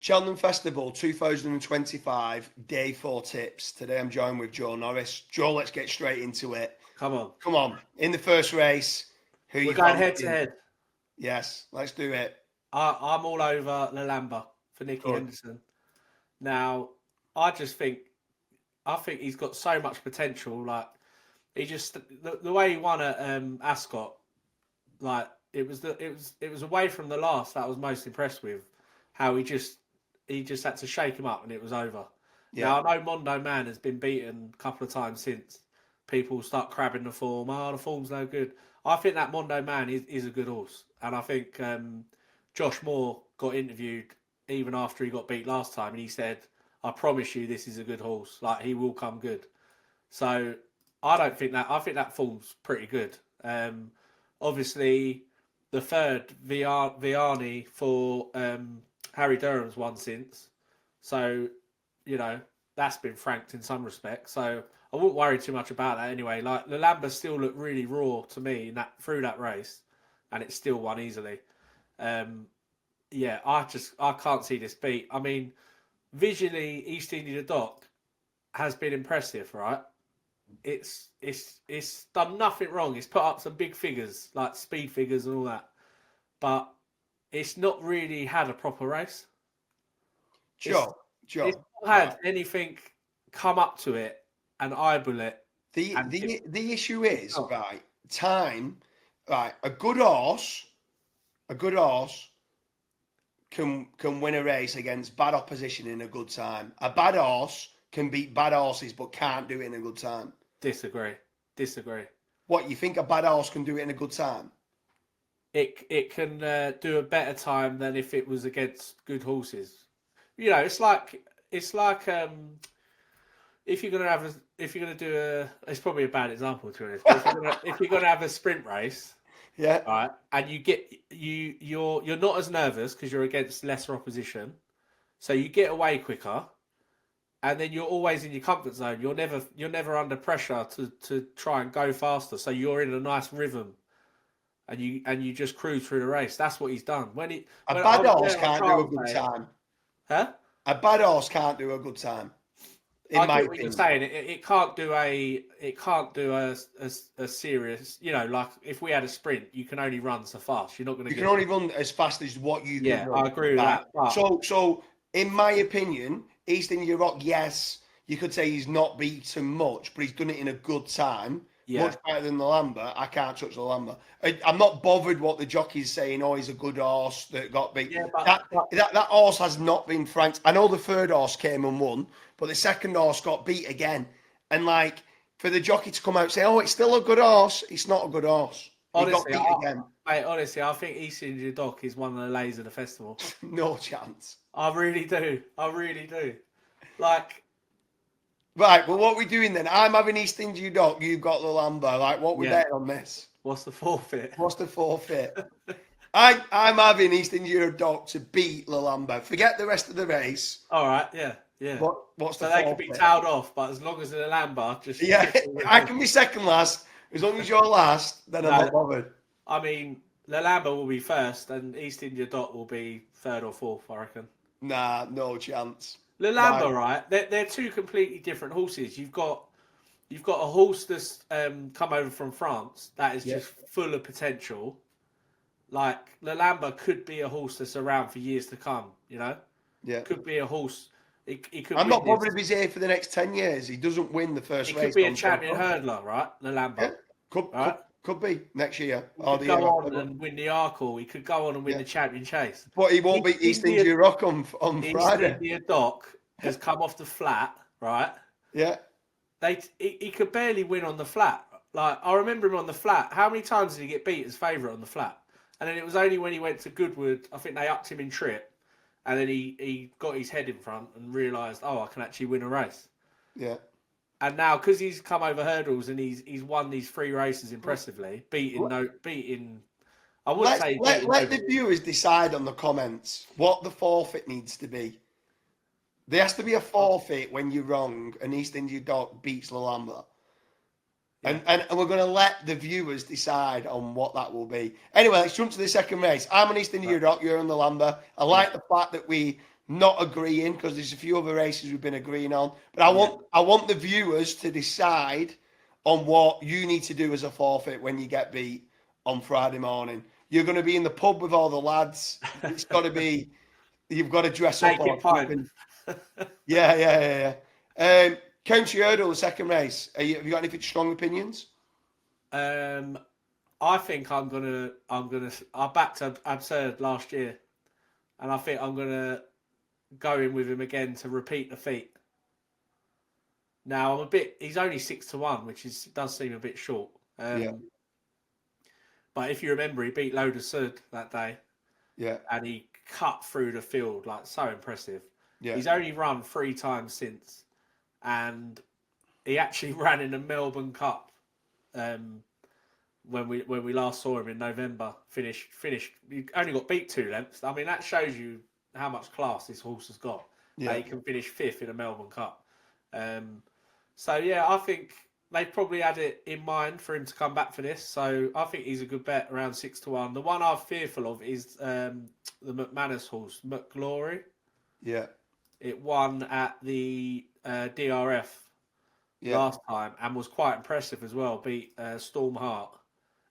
Cheltenham Festival 2025, day 4 tips. Today I'm joined with Joe Norris. Joe, let's get straight into it. Come on. Come on. In the first race, who We're you going head to fancying? head. Yes, let's do it. I'm all over Lamba for Nicky Good. Henderson. Now, I think he's got so much potential. Like, he just the way he won at Ascot, like it was away from the last that I was most impressed with. How he just had to shake him up and it was over. Yeah. Now I know Mondo Man has been beaten a couple of times since. People start crabbing the form. Oh, the form's no good. I think that Mondo Man is a good horse, and I think Josh Moore got interviewed even after he got beat last time, and he said, "I promise you, this is a good horse. Like he will come good." So I don't think that. I think that form's pretty good. Obviously, the third Vianney for Harry Durham's won since, so that's been franked in some respects. So I wouldn't worry too much about that anyway. Like the Lamba still looked really raw to me in that through that race, and it still won easily. I can't see this beat. I mean, visually, East India Dock has been impressive, right? It's done nothing wrong. It's put up some big figures, like speed figures and all that, but it's not really had a proper race. Joe, It's not had anything come up to it and eyeball it. The issue is, right, time, right, a good horse can win a race against bad opposition in a good time. A bad horse can beat bad horses but can't do it in a good time. Disagree. What, you think a bad horse can do it in a good time? It can do a better time than if it was against good horses. It's like if you're gonna do it's probably a bad example to it. If you're gonna have a sprint race, yeah, right, and you're not as nervous because you're against lesser opposition, so you get away quicker, and then you're always in your comfort zone. You're never under pressure to try and go faster, so you're in a nice rhythm, and you just cruise through the race. That's what he's done. A bad horse can't do a good time. Huh? A bad horse can't do a good time. I get what you're saying. It can't do a serious. Like if we had a sprint, you can only run so fast. You're not going to. You can only run as fast as what you can run. I agree with that. But... So in my opinion, East India Rock, yes, you could say he's not beaten much, but he's done it in a good time. Yeah. Much better than the Lamba. I can't touch the Lamba. I'm not bothered what the jockey's saying. Oh, he's a good horse that got beat. Yeah, that horse has not been franked. I know the third horse came and won, but the second horse got beat again. And like for the jockey to come out and say, "Oh, it's still a good horse," it's not a good horse. Honestly, I think East India Dock is one of the lays of the festival. No chance. I really do. Like. Right, well, what are we doing then? I'm having East India Dock, you've got the Lamba. Like, what we betting on this? What's the forfeit? I'm having East India Dock to beat La Lamba. Forget the rest of the race. All right, yeah. What's the so they can be tailed off, but as long as they're Lamba, just I can be second last. As long as you're last, then I'm not bothered. I mean, La Lamba will be first, and East India Dock will be third or fourth, I reckon. Nah, no chance. La Lamba, right? They're two completely different horses. You've got a horse that's come over from France that is just full of potential. Like La Lamba could be a horse that's around for years to come. Yeah, could be a horse. It could. I'm not bothered if he's here for the next 10 years. He doesn't win the first race. He could be a champion hurdler, right? La Lamba. Yeah. Could be next year. He could go on and win the Arkle. He could go on and win the Champion Chase. But he won't beat East India Rock on Friday. East India Dock has come off the flat, right? Yeah. He could barely win on the flat. Like I remember him on the flat. How many times did he get beat as favourite on the flat? And then it was only when he went to Goodwood, I think they upped him in trip, and then he got his head in front and realised, oh, I can actually win a race. Yeah. And now, because he's come over hurdles and he's won these 3 races impressively, beating. I would say. Let the viewers decide on the comments what the forfeit needs to be. There has to be a forfeit when you're wrong and East India Dock beats La Lamba. Yeah. And we're going to let the viewers decide on what that will be. Anyway, let's jump to the second race. I'm on East India Dock, you're on the Lamba. I like the fact that we not agreeing because there's a few other races we've been agreeing on. But I want the viewers to decide on what you need to do as a forfeit when you get beat on Friday morning. You're going to be in the pub with all the lads. It's got to be. You've got to dress up or something. Yeah. County Hurdle, the second race. Have you got any strong opinions? I think I backed Absurd last year, and I think I'm gonna go in with him again to repeat the feat. Now he's only 6-1, which does seem a bit short. Yeah. But if you remember, he beat Load of Sud that day. Yeah. And he cut through the field, like, so impressive. Yeah. He's only run 3 times since, and he actually ran in the Melbourne Cup when we last saw him in November. Finished. He only got beat 2 lengths. I mean, that shows you how much class this horse has got. Yeah. He can finish 5th in the Melbourne Cup. So yeah, I think they probably had it in mind for him to come back for this. So I think he's a good bet around 6-1. The one I'm fearful of is the McManus horse, McGlory. Yeah. It won at the DRF last time and was quite impressive as well. Beat Storm Heart.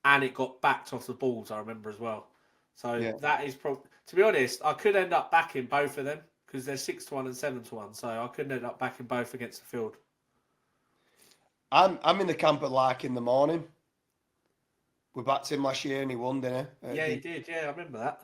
And it got backed off the balls, I remember as well. So that is probably... To be honest, I could end up backing both of them because they're 6-1 and 7-1. So I could end up backing both against the field. I'm in the camp at Lark in the morning. We backed him last year and he won, didn't he? Yeah, he did. Yeah, I remember that.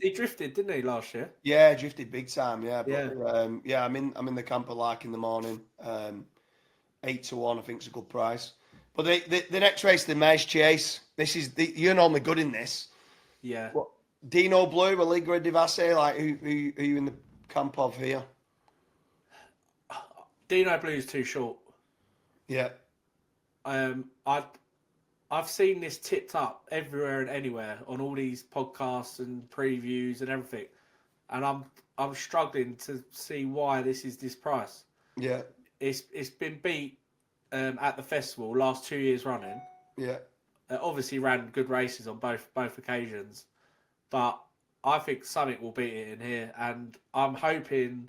He drifted, didn't he, last year? Yeah, drifted big time. Yeah, but I'm in the camp at Lark in the morning. 8-1, I think is a good price. But the next race, the Mares Chase. You're normally good in this. Yeah. What, Dino Blue, Allegra Divasse, like who are you in the camp of here? Dino Blue's too short. Yeah. I've seen this tipped up everywhere and anywhere on all these podcasts and previews and everything, and I'm struggling to see why this is this price. Yeah. It's been beat at the festival last 2 years running. Yeah. Obviously ran good races on both occasions, but I think something will beat it in here, and I'm hoping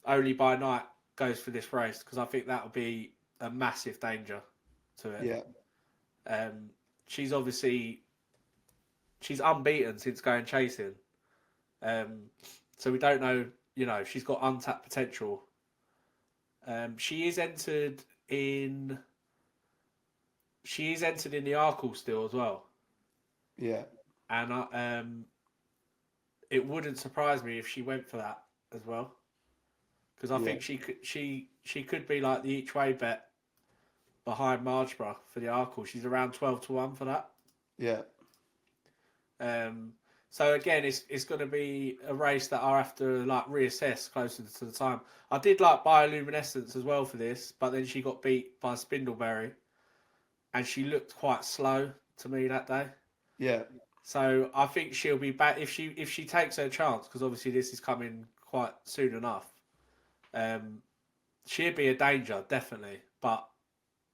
Only by Night goes for this race because I think that will be a massive danger to it. Yeah. She's unbeaten since going chasing. So we don't know, she's got untapped potential. She is entered in the Arkle still as well. Yeah. And it wouldn't surprise me if she went for that as well. Because I think she could be like the each way bet behind Margeborough for the Arkle. She's around 12-1 for that. Yeah. So again, it's going to be a race that I'll have to reassess closer to the time. I did Bioluminescence as well for this, but then she got beat by Spindleberry, and she looked quite slow to me that day. Yeah. So I think she'll be back if she takes her chance, because obviously this is coming quite soon enough. She'd be a danger definitely, but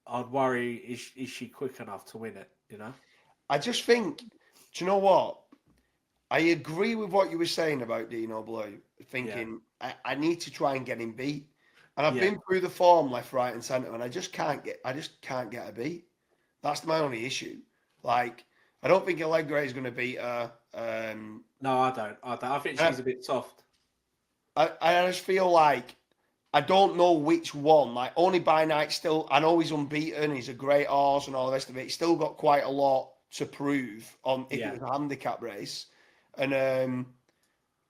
I'd worry is she quick enough to win it? I just think, do you know what? I agree with what you were saying about Dino Blue. Thinking I need to try and get him beat, and I've been through the form left, right, and centre, and I just can't get a beat. That's my only issue. Like, I don't think Allegra is going to beat her. No, I don't. I think she's a bit soft. I just feel like I don't know which one. Like, Only by Night still, I know he's unbeaten. He's a great horse and all the rest of it. He's still got quite a lot to prove on if it was a handicap race. And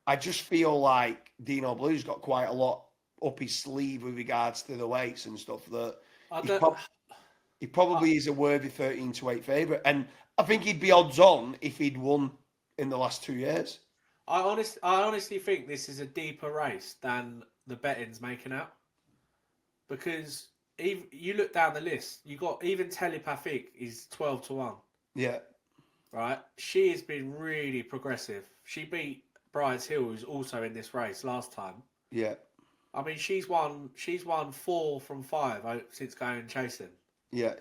I just feel like Dino Blue's got quite a lot up his sleeve with regards to the weights and stuff. That he probably is a worthy 13-8 favourite. And I think he'd be odds on if he'd won in the last 2 years. I honestly think this is a deeper race than the betting's making out. Because you look down the list, you got even Telepathic is 12-1. Yeah. Right? She has been really progressive. She beat Bride's Hill, who's also in this race last time. Yeah. I mean, she's won 4 from 5 since going chasing. Yeah.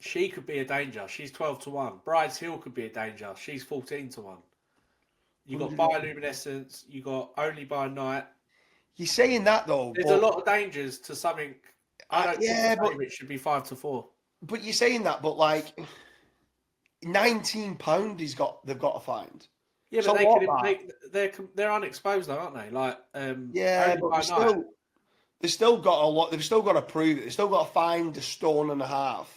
She could be a danger. She's 12-1. Bride's Hill could be a danger. She's 14-1. You got bioluminescence. You got only by night. You're saying that though. There's a lot of dangers to something. I don't think the favourite should be 5-4. But you're saying that, but like £19 they've got to find. Yeah, so they're unexposed though, aren't they? Like but they've still got a lot. They've still got to prove it. They've still got to find a stone and a half.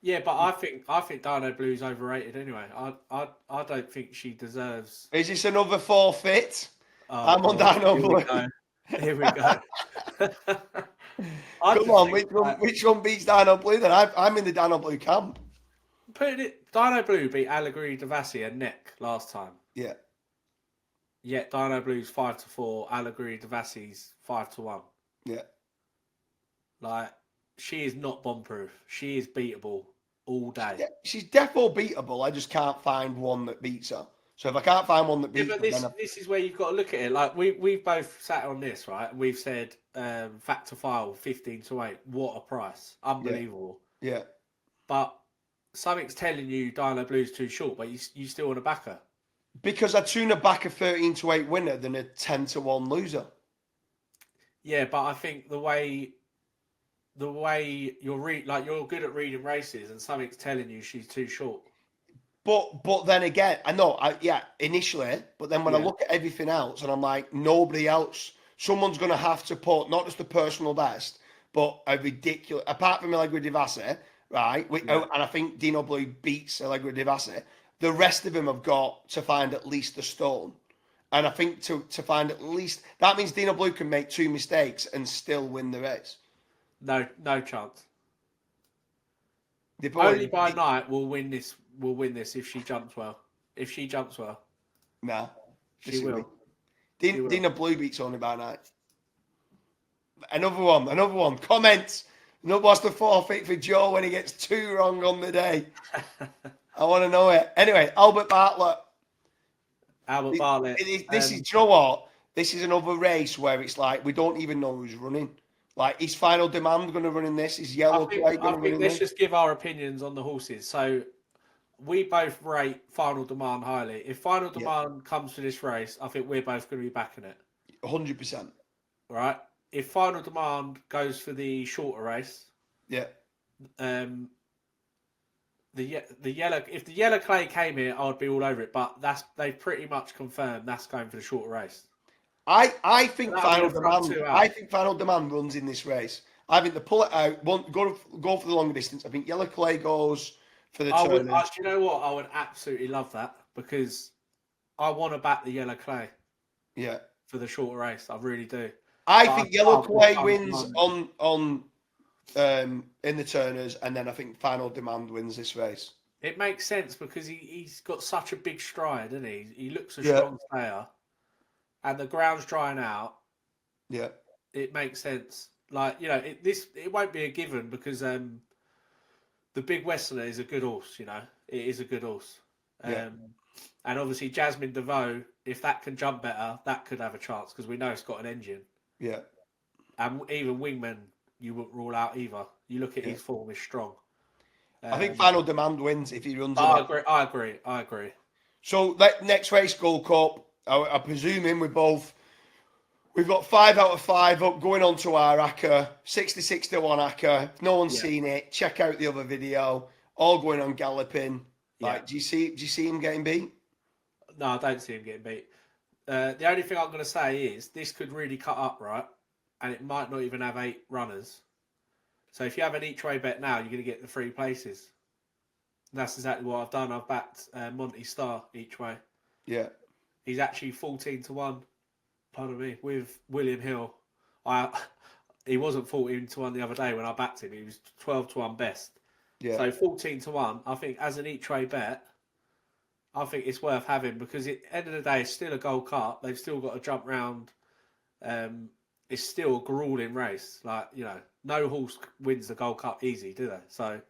Yeah, but I think Dino Blue's overrated anyway. I don't think she deserves. Is this another forfeit? Oh, I'm on Dino Blue. Here we go. Come on, which one beats Dino Blue then? I'm in the Dino Blue camp. Dino Blue beat Allegri Devassi and Neck last time. Yeah. Yet Dino Blue's 5-4, Allegri Devassi's 5-1. Yeah. Like, she is not bomb-proof. She is beatable all day. She's defo beatable. I just can't find one that beats her. So if I can't find one that beats her, this is where you've got to look at it. Like we've both sat on this, right? And we've said fact to file 15-8. What a price! Unbelievable. Yeah. But something's telling you Dino Blue's too short, but you still want to back her. Because I'd sooner back a 13-8 winner than a 10-1 loser. Yeah, but I think the way you're good at reading races, and something's telling you she's too short. But then again, I know, initially, but then when I look at everything else, and I'm like, nobody else, someone's going to have to put not just a personal best, but a ridiculous, apart from Allegri Devassi, right? And I think Dino Blue beats Allegri Devassi. The rest of them have got to find at least a stone. And I think to find at least, that means Dino Blue can make 2 mistakes and still win the race. No chance. Only by night will win this. Will win this if she jumps well. Nah, she will. Dino Blue beats only by night. Another one. Comments. What's the forfeit for Joe when he gets 2 wrong on the day? I want to know it. Anyway, Albert Bartlett. This is, do you know what? This is another race where it's like we don't even know who's running. Like, is Final Demand going to run in this? Is Yellow Clay going to run in this? Let's just give our opinions on the horses. So, we both rate Final Demand highly. If Final Demand comes to this race, I think we're both going to be backing it. 100%. Right? If Final Demand goes for the shorter race, if the Yellow Clay came here, I'd be all over it. But they've pretty much confirmed that's going for the shorter race. I think Final Demand. I think Final Demand runs in this race. I think they pull it out. Go for the longer distance. I think Yellow Clay goes for the Turners. Do you know what? I would absolutely love that because I want to back the Yellow Clay. Yeah. For the shorter race, I really do. I think Yellow Clay wins on in the Turners, and then I think Final Demand wins this race. It makes sense because he's got such a big stride, doesn't he? He looks a strong player. And the ground's drying out. Yeah, it makes sense. Like it won't be a given because the Big Westerner is a good horse. It is a good horse. And obviously Jasmine DeVoe, if that can jump better, that could have a chance because we know it's got an engine. Yeah, and even Wingman, you wouldn't rule out either. You look at his form is strong. I think Final Demand wins if he runs. I agree. So next race, Gold Cup. I'm presuming we've got 5 out of 5 up going on to our ACCA, 66-1 ACCA. If no one's seen it, check out the other video. All going on galloping. Like, do you see him getting beat? No, I don't see him getting beat. The only thing I'm going to say is this could really cut up, right? And it might not even have 8 runners. So if you have an each way bet now, you're going to get the 3 places. And that's exactly what I've done. I've backed Monty Star each way. Yeah. He's actually 14-1, pardon me, with William Hill. He wasn't 14-1 the other day when I backed him. He was 12-1 best. Yeah. So 14-1, I think as an each way bet, I think it's worth having because at the end of the day, it's still a Gold Cup. They've still got to jump round. It's still a grueling race. Like, no horse wins the Gold Cup easy, do they? So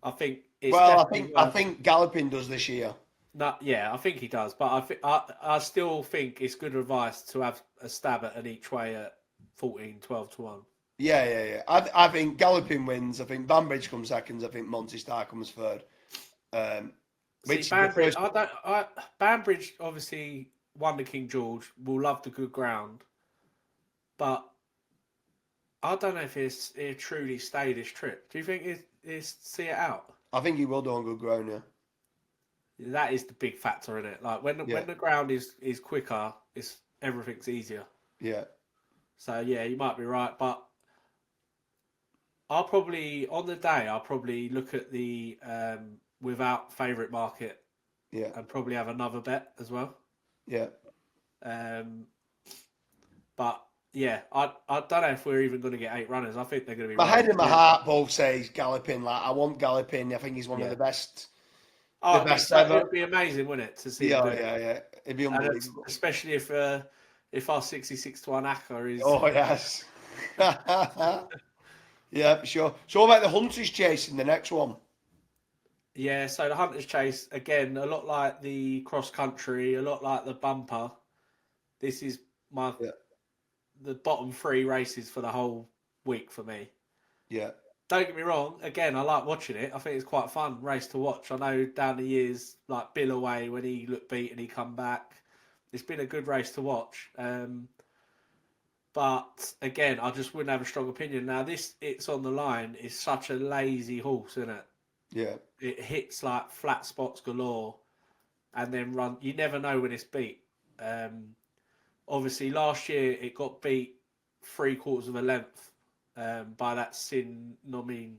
I think it's I think Galloping does this year. No, yeah, I think he does, but I still think it's good advice to have a stab at an each way at 12-1. Yeah. I think Galloping wins. I think Banbridge comes second. I think Monty Star comes third. Banbridge, Banbridge obviously won the King George, will love the good ground, but I don't know if he'll truly stay this trip. Do you think he'll see it out? I think he will do on good ground, yeah. That is the big factor in it. Like when the ground is quicker, everything's easier. Yeah. So yeah, you might be right, but I'll probably look at the without favourite market. Yeah. And probably have another bet as well. Yeah. But yeah, I don't know if we're even going to get 8 runners. I think they're going to be. My head and my heart both says Galloping. Like I want Galloping. I think he's one of the best. Oh, the best ever. It'd be amazing, wouldn't it, to see him do it? Yeah. It'd be unbelievable. Especially if our 66-1 ACCA is. Oh yes. Yeah, for sure. So what about the Hunters Chase in the next one? Yeah, so the Hunters Chase, again, a lot like the cross country, a lot like the bumper. This is the bottom 3 races for the whole week for me. Yeah. Don't get me wrong, again, I like watching it. I think it's quite a fun race to watch. I know down the years, like Bill Away, when he looked beaten, he come back. It's been a good race to watch. But again, I just wouldn't have a strong opinion. Now, It's on the Line is such a lazy horse, isn't it? Yeah. It hits like flat spots galore and then run. You never know when it's beat. Obviously, last year it got beat 3/4 of a length by that Sin Nomin.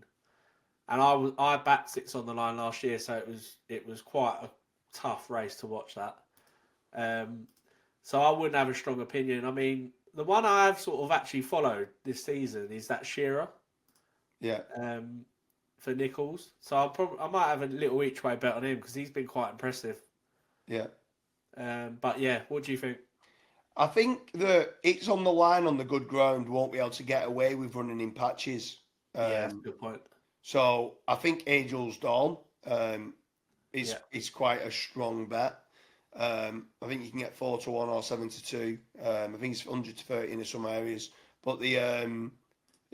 And I backed It's on the Line last year, so it was quite a tough race to watch that. So I wouldn't have a strong opinion. I mean, the one I've sort of actually followed this season is that Shearer. Yeah. For Nichols, so I might have a little each way bet on him because he's been quite impressive. Yeah. But yeah, what do you think? I think that It's on the Line on the good ground won't be able to get away with running in patches. Yeah, that's a good point. So I think Angel's Dawn is quite a strong bet. I think you can get 4-1 or 7-2. I think it's 100-30 in some areas, but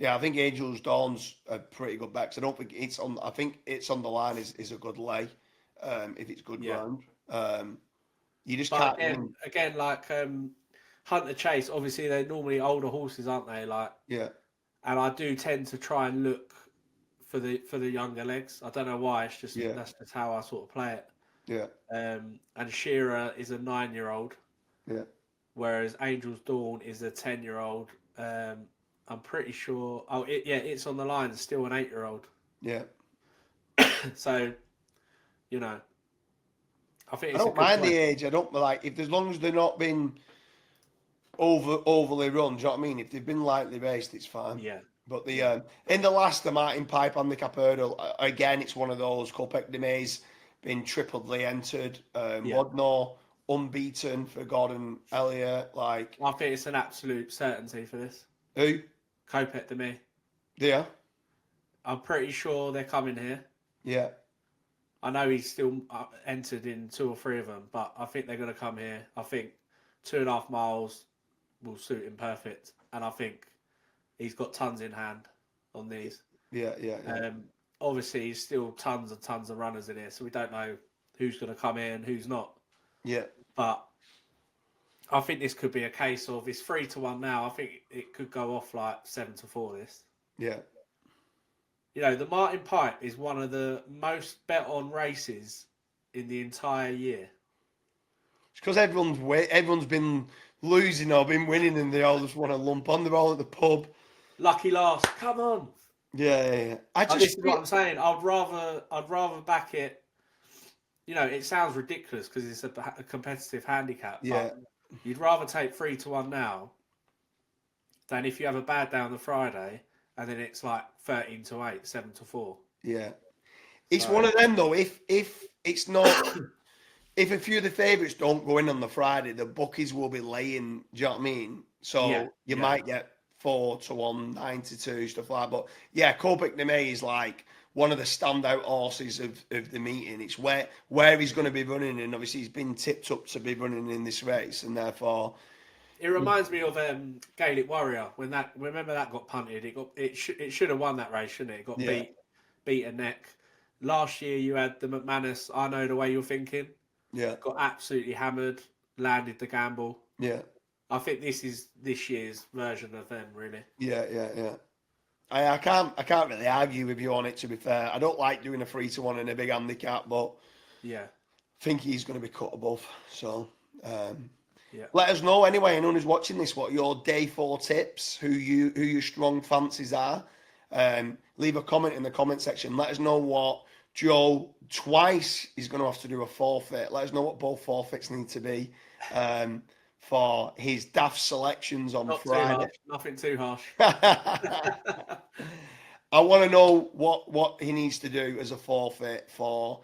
I think Angel's Dawn's a pretty good bet. I don't think It's on. I think It's on the Line is a good lay if it's good ground. You just but can't. Again, like Hunter Chase. Obviously, they're normally older horses, aren't they? Like and I do tend to try and look for the younger legs. I don't know why. It's just that's just how I sort of play it. Yeah. And Shearer is a 9-year-old. Yeah. Whereas Angel's Dawn is a 10-year-old. I'm pretty sure. Oh, It's on the Line. It's still an 8-year-old. Yeah. So, I think I don't mind the age. I don't like if as long as they're not been overly run. Do you know what I mean? If they've been lightly raced, it's fine. Yeah. But in the last, the Martin Pipe and the Caperdal, again, it's one of those. Kopek de Mays been tripledly entered. Modnor unbeaten for Gordon Elliott. Like I think it's an absolute certainty for this. Who? Kopek de May. Yeah. I'm pretty sure they're coming here. Yeah. I know he's still entered in 2 or 3 of them, but I think they're going to come here. I think 2.5 miles will suit him perfect, and I think he's got tons in hand on these. Yeah. Obviously, he's still tons and tons of runners in here, so we don't know who's going to come in, who's not. Yeah. But I think this could be a case of it's 3-1 now. I think it could go off like 7-4. This. Yeah. The Martin Pipe is one of the most bet on races in the entire year. It's because everyone's been losing or been winning, and they all just want to lump on. They're all at the pub. Lucky last, come on. Yeah. This is what I'm saying. I'd rather back it. It sounds ridiculous because it's a competitive handicap. Yeah. But you'd rather take 3-1 now than if you have a bad day on the Friday and then it's like 13-8, 7-4. Yeah. It's one of them though. If it's not, if a few of the favourites don't go in on the Friday, the bookies will be laying. Do you know what I mean? So you might get 4-1, 9-2, stuff like that. But yeah, Kopek de May is like one of the standout horses of the meeting. It's where he's going to be running, and obviously he's been tipped up to be running in this race, and therefore it reminds me of Gaelic Warrior when that got punted. It should have won that race, shouldn't it? It got beat a neck. Last year you had the McManus. I know the way you're thinking. Yeah, got absolutely hammered. landed the gamble. Yeah. I think this is this year's version of them, really. Yeah. I can't really argue with you on it, to be fair. I don't like doing a 3-1 and a big handicap, but yeah, I think he's going to be cut above. So yeah. Let us know anyway, anyone who's watching this, what your day 4 tips, who your strong fancies are. Leave a comment in the comment section. Let us know what Joe twice is going to have to do a forfeit. Let us know what both forfeits need to be for his daft selections on Not Friday. Too harsh. Nothing too harsh. I want to know what he needs to do as a forfeit for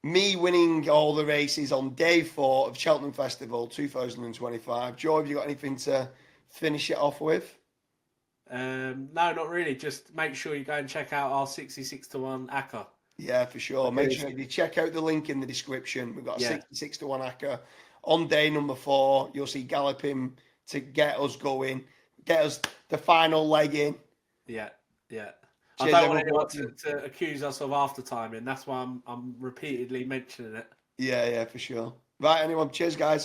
me winning all the races on day 4 of Cheltenham Festival 2025. Joe, have you got anything to finish it off with? No, not really. Just make sure you go and check out our 66-1 ACCA. Yeah, for sure. Make sure you check out the link in the description. We've got a 66-1 ACCA on day number 4. You'll see galloping to get us going, get us the final leg in. Yeah. Cheers, I don't want anyone to accuse us of after timing. That's why I'm repeatedly mentioning it. Yeah, for sure. Right, anyone. Cheers, guys.